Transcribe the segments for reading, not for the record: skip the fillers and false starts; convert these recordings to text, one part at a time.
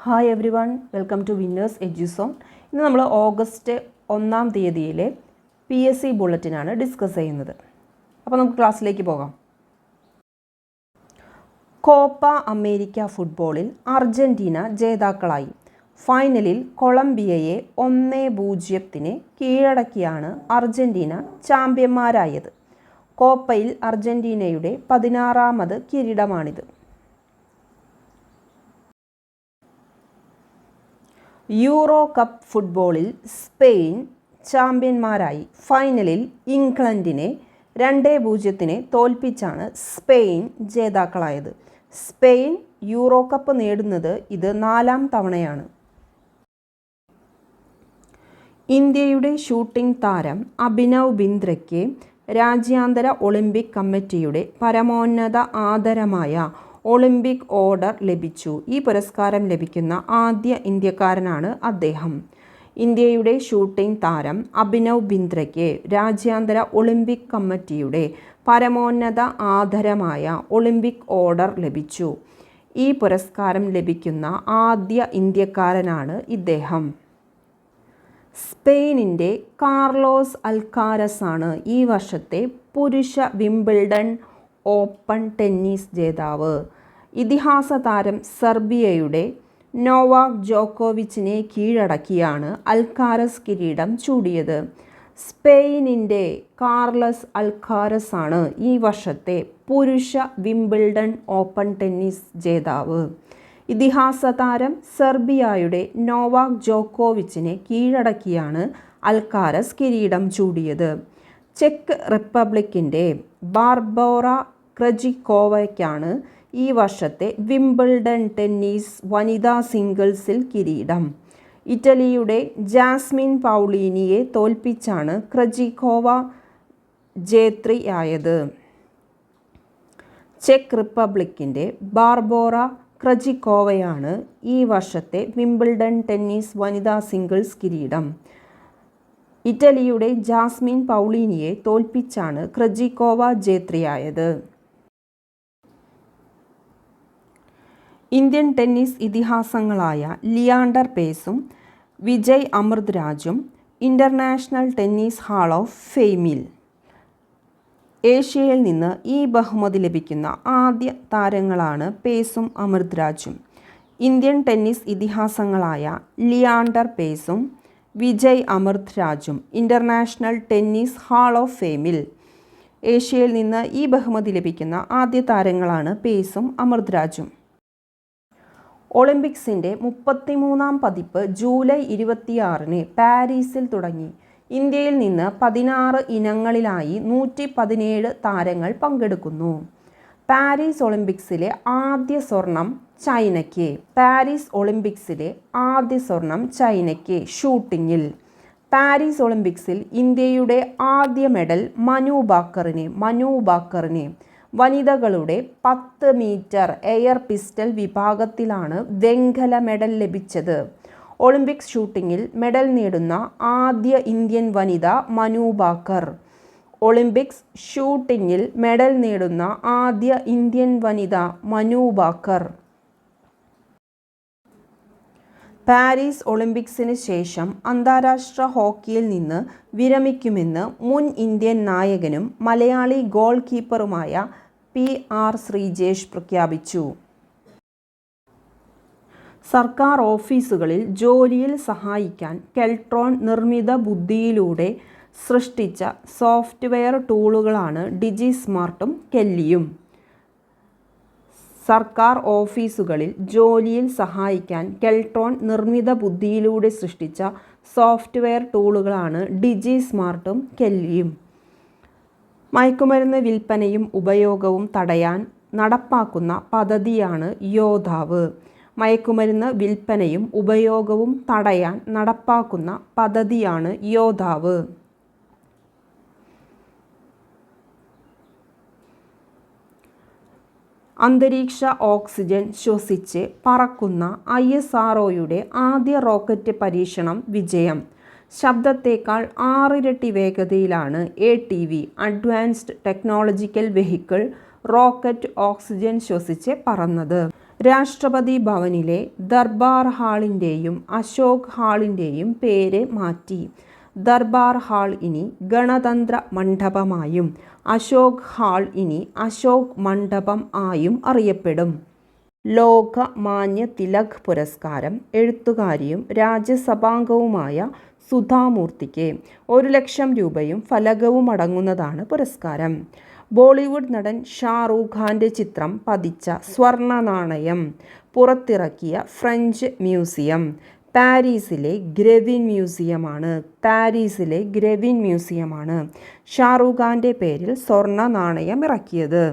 Hi everyone, welcome to Winners Eduzone. ഇന്ന് നമ്മൾ August 1-ാം തീയതിയിലെ PSC ബുള്ളറ്റിനാണ് ഡിസ്കസ് ചെയ്യുന്നത്. അപ്പോൾ നമുക്ക് ക്ലാസ്സിലേക്ക് പോകാം. കോപ്പ അമേരിക്ക ഫുട്ബോളിൽ അർജൻറ്റീന ജേതാക്കളായി. ഫൈനലിൽ കൊളംബിയയെ 1-0 കീഴടക്കിയാണ് അർജൻറ്റീന ചാമ്പ്യന്മാരായത്. കോപ്പയിൽ അർജൻറ്റീനയുടെ 16-ാമത് കിരീടമാണിത്. യൂറോ കപ്പ് ഫുട്ബോളിൽ സ്പെയിൻ ചാമ്പ്യന്മാരായി. ഫൈനലിൽ ഇംഗ്ലണ്ടിനെ 2-0 തോൽപ്പിച്ചാണ് സ്പെയിൻ ജേതാക്കളായത്. സ്പെയിൻ യൂറോ കപ്പ് നേടുന്നത് ഇത് 4-ാം തവണയാണ്. ഇന്ത്യയുടെ ഷൂട്ടിംഗ് താരം അഭിനവ് ബിന്ദ്രയ്ക്ക് രാജ്യാന്തര ഒളിമ്പിക് കമ്മിറ്റിയുടെ പരമോന്നത ആദരമായ ഒളിമ്പിക് ഓർഡർ ലഭിച്ചു. ഈ പുരസ്കാരം ലഭിക്കുന്ന ആദ്യ ഇന്ത്യക്കാരനാണ് അദ്ദേഹം. ഇന്ത്യയുടെ ഷൂട്ടിംഗ് താരം അഭിനവ് ബിന്ദ്രയ്ക്ക് രാജ്യാന്തര ഒളിമ്പിക് കമ്മിറ്റിയുടെ പരമോന്നത ആദരമായ ഒളിമ്പിക് ഓർഡർ ലഭിച്ചു. ഈ പുരസ്കാരം ലഭിക്കുന്ന ആദ്യ ഇന്ത്യക്കാരനാണ് ഇദ്ദേഹം. സ്പെയിനിൻ്റെ കാർലോസ് അൽക്കാരസ് ആണ് ഈ വർഷത്തെ പുരുഷ വിംബിൾഡൺ ഓപ്പൺ ടെന്നീസ് ജേതാവ്. ഇതിഹാസ താരം സെർബിയയുടെ നോവാക് ജോക്കോവിച്ചിനെ കീഴടക്കിയാണ് അൽക്കാരസ് കിരീടം ചൂടിയത്. സ്പെയിനിൻ്റെ കാർലസ് അൽക്കാരസ് ആണ് ഈ വർഷത്തെ പുരുഷ വിംബിൾഡൺ ഓപ്പൺ ടെന്നീസ് ജേതാവ്. ഇതിഹാസ താരം സെർബിയയുടെ നോവാക് ജോക്കോവിച്ചിനെ കീഴടക്കിയാണ് അൽക്കാരസ് കിരീടം ചൂടിയത്. ചെക്ക് റിപ്പബ്ലിക്കിൻ്റെ ബാർബോറ ക്രജിക്കോവയ്ക്കാണ് ഈ വർഷത്തെ വിംബിൾഡൺ ടെന്നീസ് വനിതാ സിംഗിൾസിൽ കിരീടം. ഇറ്റലിയുടെ ജാസ്മിൻ പൗളീനിയെ തോൽപ്പിച്ചാണ് ക്രജിക്കോവ ജേത്രിയായത്. ചെക്ക് റിപ്പബ്ലിക്കിൻ്റെ ബാർബോറ ക്രജിക്കോവയാണ് ഈ വർഷത്തെ വിംബിൾഡൺ ടെന്നീസ് വനിതാ സിംഗിൾസ് കിരീടം. ഇറ്റലിയുടെ ജാസ്മിൻ പൗളീനിയെ തോൽപ്പിച്ചാണ് ക്രജിക്കോവ ജേത്രിയായത്. ഇന്ത്യൻ ടെന്നീസ് ഇതിഹാസങ്ങളായ ലിയാണ്ടർ പേസും വിജയ് അമൃത്രാജും ഇൻ്റർനാഷണൽ ടെന്നീസ് ഹാൾ ഓഫ് ഫെയിമിൽ. ഏഷ്യയിൽ നിന്ന് ഈ ബഹുമതി ലഭിക്കുന്ന ആദ്യ താരങ്ങളാണ് പേസും അമൃത്രാജും. ഇന്ത്യൻ ടെന്നീസ് ഇതിഹാസങ്ങളായ ലിയാണ്ടർ പേസും വിജയ് അമൃത്രാജും ഇൻ്റർനാഷണൽ ടെന്നീസ് ഹാൾ ഓഫ് ഫെയിമിൽ. ഏഷ്യയിൽ നിന്ന് ഈ ബഹുമതി ലഭിക്കുന്ന ആദ്യ താരങ്ങളാണ് പേസും അമൃത്രാജും. ഒളിമ്പിക്സിൻ്റെ 33-ാം പതിപ്പ് ജൂലൈ 26-ന് പാരീസിൽ തുടങ്ങി. ഇന്ത്യയിൽ നിന്ന് 16 ഇനങ്ങളിലായി 117 താരങ്ങൾ പങ്കെടുക്കുന്നു. പാരീസ് ഒളിമ്പിക്സിലെ ആദ്യ സ്വർണം ചൈനയ്ക്ക്. പാരീസ് ഒളിമ്പിക്സിലെ ആദ്യ സ്വർണം ചൈനയ്ക്ക് ഷൂട്ടിങ്ങിൽ. പാരീസ് ഒളിമ്പിക്സിൽ ഇന്ത്യയുടെ ആദ്യ മെഡൽ മനു ബാക്കറിന്. വനിതകളുടെ 10 മീറ്റർ എയർ പിസ്റ്റൽ വിഭാഗത്തിലാണ് വെങ്കല മെഡൽ ലഭിച്ചത്. ഒളിമ്പിക്സ് ഷൂട്ടിങ്ങിൽ മെഡൽ നേടുന്ന ആദ്യ ഇന്ത്യൻ വനിത മനു ബാക്കർ. ഒളിമ്പിക്സ് ഷൂട്ടിങ്ങിൽ മെഡൽ നേടുന്ന ആദ്യ ഇന്ത്യൻ വനിത മനു ബാക്കർ. പാരീസ് ഒളിമ്പിക്സിന് ശേഷം അന്താരാഷ്ട്ര ഹോക്കിയിൽ നിന്ന് വിരമിക്കുമെന്ന് മുൻ ഇന്ത്യൻ നായകനും മലയാളി ഗോൾ കീപ്പറുമായ PR ശ്രീജേഷ് പ്രഖ്യാപിച്ചു. സർക്കാർ ഓഫീസുകളിൽ ജോലിയിൽ സഹായിക്കാൻ കെൽട്രോൺ നിർമ്മിത ബുദ്ധിയിലൂടെ സൃഷ്ടിച്ച സോഫ്റ്റ്വെയർ ടൂളുകളാണ് ഡിജിസ്മാർട്ടും കെല്ലിയും. സർക്കാർ ഓഫീസുകളിൽ ജോലിയിൽ സഹായിക്കാൻ കെൽട്രോൺ നിർമ്മിത ബുദ്ധിയിലൂടെ സൃഷ്ടിച്ച സോഫ്റ്റ്വെയർ ടൂളുകളാണ് ഡിജിസ്മാർട്ടും കെല്ലിയും. മയക്കുമരുന്ന് വിൽപ്പനയും ഉപയോഗവും തടയാൻ നടപ്പാക്കുന്ന പദ്ധതിയാണ് യോദ്ധാവ്. മയക്കുമരുന്ന് വിൽപ്പനയും ഉപയോഗവും തടയാൻ നടപ്പാക്കുന്ന പദ്ധതിയാണ് യോദ്ധാവ്. അന്തരീക്ഷ ഓക്സിജൻ ശ്വസിച്ച് പറക്കുന്ന ISROയുടെ ആദ്യ റോക്കറ്റ് പരീക്ഷണം വിജയം. ശബ്ദത്തേക്കാൾ 6 ഇരട്ടി വേഗതയിലാണ് ATV advanced technological vehicle rocket oxygen ശ്വസിച്ച് പറന്നത്. രാഷ്ട്രപതി ഭവനിലെ ദർബാർ ഹാളിൻ്റെയും അശോക് ഹാളിൻ്റെയും പേര് മാറ്റി. ദർബാർ ഹാൾ ഇനി ഗണതന്ത്ര മണ്ഡപമായും അശോക് ഹാൾ ഇനി അശോക് മണ്ഡപം ആയും അറിയപ്പെടും. ലോകമാന്യ തിലക് പുരസ്കാരം എഴുത്തുകാരിയും രാജ്യസഭാംഗവുമായ സുധാമൂർത്തിക്ക് 1,00,000 രൂപയും ഫലകവും അടങ്ങുന്നതാണ് പുരസ്കാരം. ബോളിവുഡ് നടൻ ഷാറൂഖ് ഖാൻ്റെ ചിത്രം പതിച്ച സ്വർണ്ണ നാണയം പുറത്തിറക്കിയ ഫ്രഞ്ച് മ്യൂസിയം പാരീസിലെ ഗ്രവിൻ മ്യൂസിയമാണ് ഷാറൂഖ് ഖാൻ്റെ പേരിൽ സ്വർണ്ണ നാണയം ഇറക്കിയത്.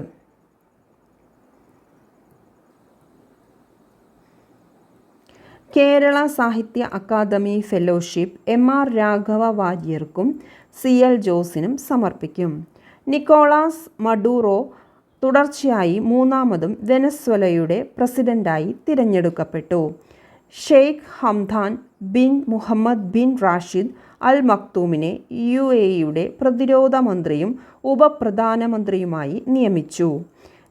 Kerala Sahitya Akademi fellowship M.R. രാഘവ വാര്യർക്കും C.L. ജോസിനും സമർപ്പിക്കും. നിക്കോളാസ് മഡൂറോ തുടർച്ചയായി 3ാമതും വെനസ്വേലയുടെ പ്രസിഡന്റായി തിരഞ്ഞെടുക്കപ്പെട്ടു. Sheikh Hamdan bin Mohammed bin Rashid Al മക്തൂമിനെ UAE-യുടെ പ്രതിരോധ മന്ത്രിയും ഉപപ്രധാനമന്ത്രിയുമായി നിയമിച്ചു.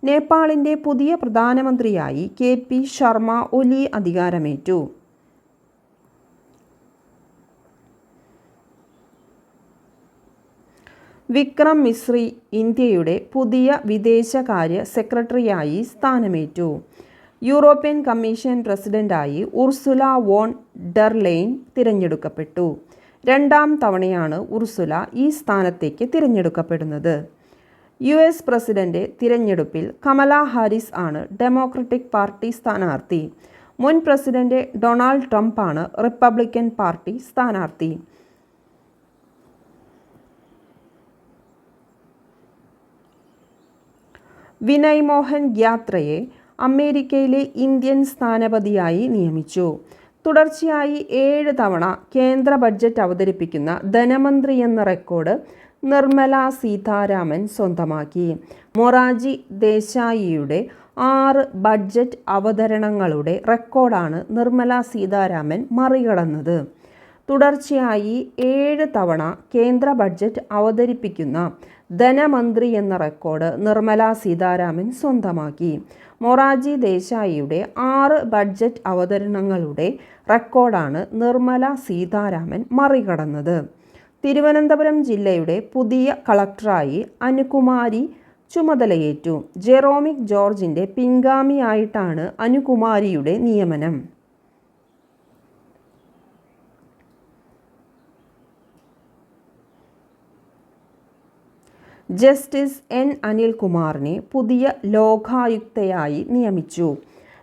നേപ്പാളിൻ്റെ പുതിയ പ്രധാനമന്ത്രിയായി KP ശർമ്മ ഒലി അധികാരമേറ്റു. വിക്രം മിസ്രി ഇന്ത്യയുടെ പുതിയ വിദേശകാര്യ സെക്രട്ടറിയായി സ്ഥാനമേറ്റു. യൂറോപ്യൻ കമ്മീഷൻ പ്രസിഡന്റായി ഉർസുല വോൺ ഡെർ ലെയ്ൻ തിരഞ്ഞെടുക്കപ്പെട്ടു. 2ാം തവണയാണ് ഉർസുല ഈ സ്ഥാനത്തേക്ക് തിരഞ്ഞെടുക്കപ്പെടുന്നത്. US പ്രസിഡന്റ് തിരഞ്ഞെടുപ്പിൽ കമല ഹാരിസ് ആണ് ഡെമോക്രാറ്റിക് പാർട്ടി സ്ഥാനാർത്ഥി. മുൻ പ്രസിഡന്റ് ഡൊണാൾഡ് ട്രംപ് ആണ് റിപ്പബ്ലിക്കൻ പാർട്ടി സ്ഥാനാർത്ഥി. വിനയ് മോഹൻ ഗ്യാത്രയെ അമേരിക്കയിലെ ഇന്ത്യൻ സ്ഥാനപതിയായി നിയമിച്ചു. തുടർച്ചയായി 7 തവണ കേന്ദ്ര ബഡ്ജറ്റ് അവതരിപ്പിക്കുന്ന ധനമന്ത്രി എന്ന റെക്കോർഡ് നിർമ്മല സീതാരാമൻ സ്വന്തമാക്കി. മൊറാർജി ദേശായിയുടെ 6 ബഡ്ജറ്റ് അവതരണങ്ങളുടെ റെക്കോർഡാണ് നിർമ്മല സീതാരാമൻ മറികടന്നത്. തുടർച്ചയായി 7 തവണ കേന്ദ്ര ബഡ്ജറ്റ് അവതരിപ്പിക്കുന്ന ധനമന്ത്രി എന്ന റെക്കോർഡ് നിർമ്മല സീതാരാമൻ സ്വന്തമാക്കി. മൊറാർജി ദേശായിയുടെ 6 ബഡ്ജറ്റ് അവതരണങ്ങളുടെ റെക്കോർഡാണ് നിർമ്മല സീതാരാമൻ മറികടന്നത്. തിരുവനന്തപുരം ജില്ലയുടെ പുതിയ കളക്ടറായി അനുകുമാരി ചുമതലയേറ്റു. ജെറോമിക് ജോർജിൻ്റെ പിൻഗാമിയായിട്ടാണ് അനുകുമാരിയുടെ നിയമനം. Justice N. അനിൽകുമാറിനെ പുതിയ ലോകായുക്തയായി നിയമിച്ചു.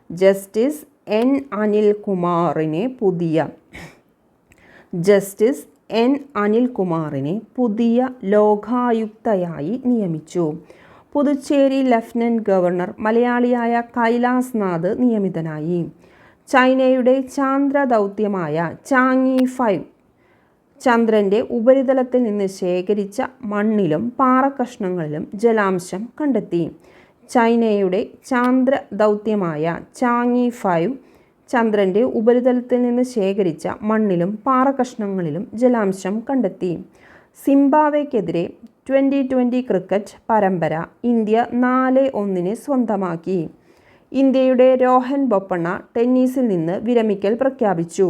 Justice N. അനിൽകുമാറിനെ പുതിയ ലോകായുക്തയായി നിയമിച്ചു. പുതുച്ചേരി ലഫ്റ്റനന്റ് ഗവർണർ മലയാളിയായ കൈലാസ് നാഥ് നിയമിതനായി. ചൈനയുടെ ചാന്ദ്ര ദൗത്യമായ ചാങ്യി 5 ചന്ദ്രൻ്റെ ഉപരിതലത്തിൽ നിന്ന് ശേഖരിച്ച മണ്ണിലും പാറക്കഷ്ണങ്ങളിലും ജലാംശം കണ്ടെത്തി. ചൈനയുടെ ചാന്ദ്ര ദൗത്യമായ ചാങ്യി 5 ചന്ദ്രൻ്റെ ഉപരിതലത്തിൽ നിന്ന് ശേഖരിച്ച മണ്ണിലും പാറക്കഷ്ണങ്ങളിലും ജലാംശം കണ്ടെത്തി. സിംബാബ്വേക്കെതിരെ T20 ക്രിക്കറ്റ് പരമ്പര ഇന്ത്യ 4-1 സ്വന്തമാക്കി. ഇന്ത്യയുടെ രോഹൻ ബൊപ്പണ്ണ ടെന്നീസിൽ നിന്ന് വിരമിക്കൽ പ്രഖ്യാപിച്ചു.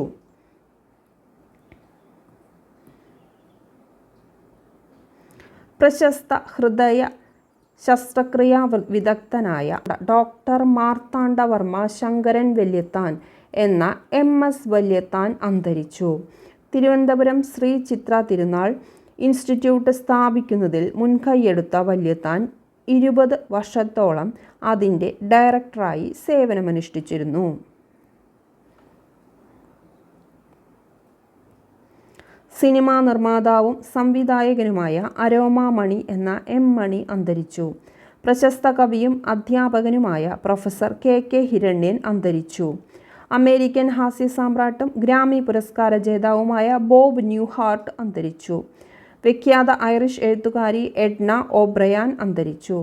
പ്രശസ്ത ഹൃദയ ശസ്ത്രക്രിയാ വിദഗ്ധനായ ഡോക്ടർ മാർത്താണ്ഡവർമ്മ ശങ്കരൻ വല്യത്താൻ എന്ന MS വല്യത്താൻ അന്തരിച്ചു. തിരുവനന്തപുരം ശ്രീ ചിത്ര തിരുനാൾ ഇൻസ്റ്റിറ്റ്യൂട്ട് സ്ഥാപിക്കുന്നതിൽ മുൻകൈയെടുത്ത വല്യത്താൻ 20 വർഷത്തോളം അതിൻ്റെ ഡയറക്ടറായി സേവനമനുഷ്ഠിച്ചിരുന്നു. സിനിമാ നിർമ്മാതാവും സംവിധായകനുമായ അരോമ മണി എന്ന M. മണി അന്തരിച്ചു. പ്രശസ്ത കവിയും അധ്യാപകനുമായ പ്രൊഫസർ KK ഹിരണ്യൻ അന്തരിച്ചു. അമേരിക്കൻ ഹാസ്യ സാമ്രാട്ടും ഗ്രാമി പുരസ്കാര ജേതാവുമായ ബോബ് ന്യൂഹാർട്ട് അന്തരിച്ചു. വിഖ്യാത ഐറിഷ് എഴുത്തുകാരി എഡ്ന ഓബ്രയാൻ അന്തരിച്ചു.